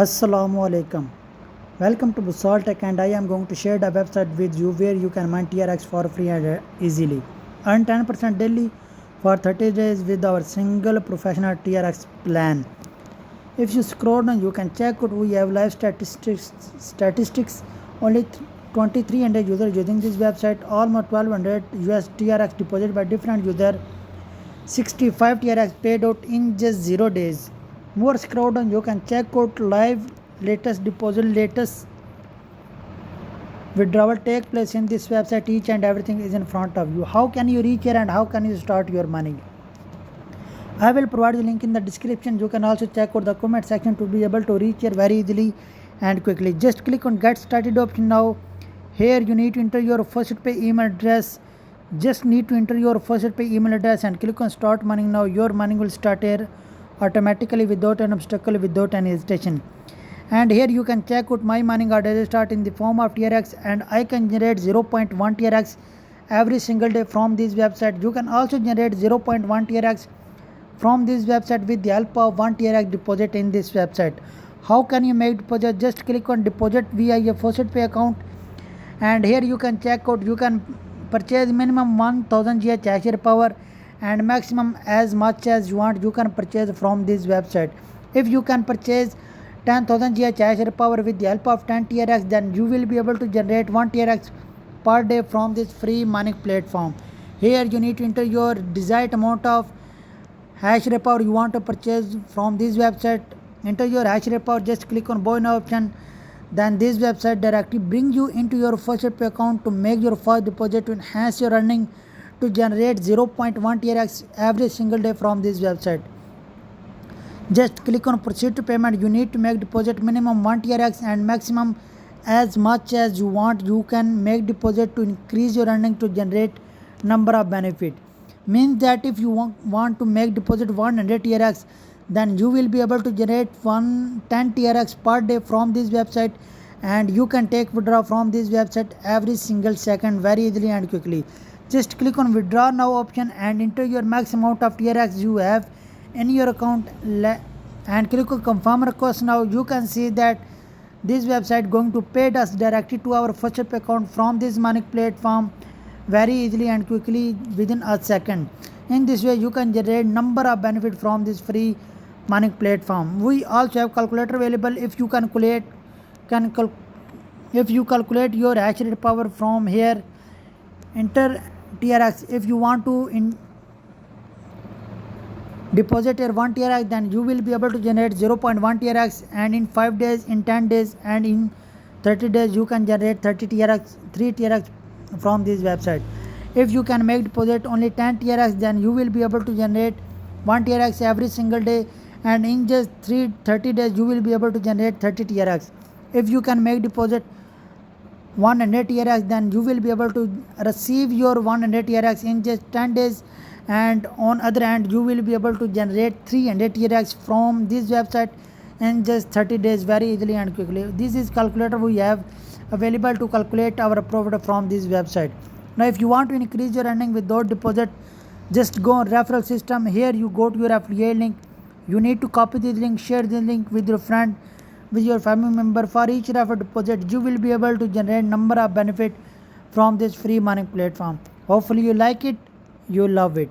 Assalamu alaikum. Welcome to Busal Tech, and I am going to share the website with you where you can mine TRX for free and easily. Earn 10% daily for 30 days with our single professional TRX plan. If you scroll down, you can check out we have live statistics. Only 2,300 users using this website, almost 1,200 US TRX deposited by different users, 65 TRX paid out in just 0 days. More scroll down, you can check out live latest deposit, latest withdrawal take place in this website. Each and everything is in front of you. How can you reach here and how can you start your money? I will provide the link in the description. You can also check out the comment section to be able to reach here very easily and quickly. Just click on get started option now. Here you need to enter your first pay email address. Just need to enter your first pay email address and click on start mining now. Your mining will start here automatically without an obstacle, without any hesitation. And here you can check out my mining order start in the form of TRX, and I can generate 0.1 TRX every single day from this website. You can also generate 0.1 TRX from this website with the help of 1 TRX deposit in this website. How can you make deposit? Just click on deposit via your faucet pay account, and here you can check out you can purchase minimum 1000 GH hash power and maximum as much as you want you can purchase from this website. If you can purchase 10,000 GH hash power with the help of 10 TRX, then you will be able to generate 1 TRX per day from this free mining platform. Here you need to enter your desired amount of hash power you want to purchase from this website. Enter your hash power, just click on buy now option. Then this website directly brings you into your first pay account to make your first deposit to enhance your earning to generate 0.1 TRX every single day from this website. Just click on proceed to payment. You need to make deposit minimum 1 TRX and maximum as much as you want. You can make deposit to increase your earning to generate number of benefit. Means that if you want to make deposit 100 TRX, then you will be able to generate 10 TRX per day from this website, and you can take withdraw from this website every single second very easily and quickly. Just click on withdraw now option and enter your max amount of TRX you have in your account and click on confirm request. Now you can see that this website going to pay us directly to our first account from this mining platform very easily and quickly within a second. In this way you can generate number of benefit from this free mining platform. We also have calculator available. If you calculate your hash rate power from here, enter TRX. If you want to deposit your 1 TRX, then you will be able to generate 0.1 TRX, and in 5 days, in 10 days, and in 30 days you can generate 3 TRX from this website. If you can make deposit only 10 TRX, then you will be able to generate 1 TRX every single day, and in just 30 days you will be able to generate 30 TRX. If you can make deposit 100 TRX, then you will be able to receive your 100 TRX in just 10 days, and on other hand you will be able to generate 300 TRX from this website in just 30 days very easily and quickly. This is calculator we have available to calculate our profit from this website. Now if you want to increase your earning without deposit, just go on referral system. Here you go to your affiliate link. You need to copy this link, share this link with your friend, with your family member. For each referral deposit you will be able to generate number of benefit from this free mining platform. Hopefully you like it, you love it.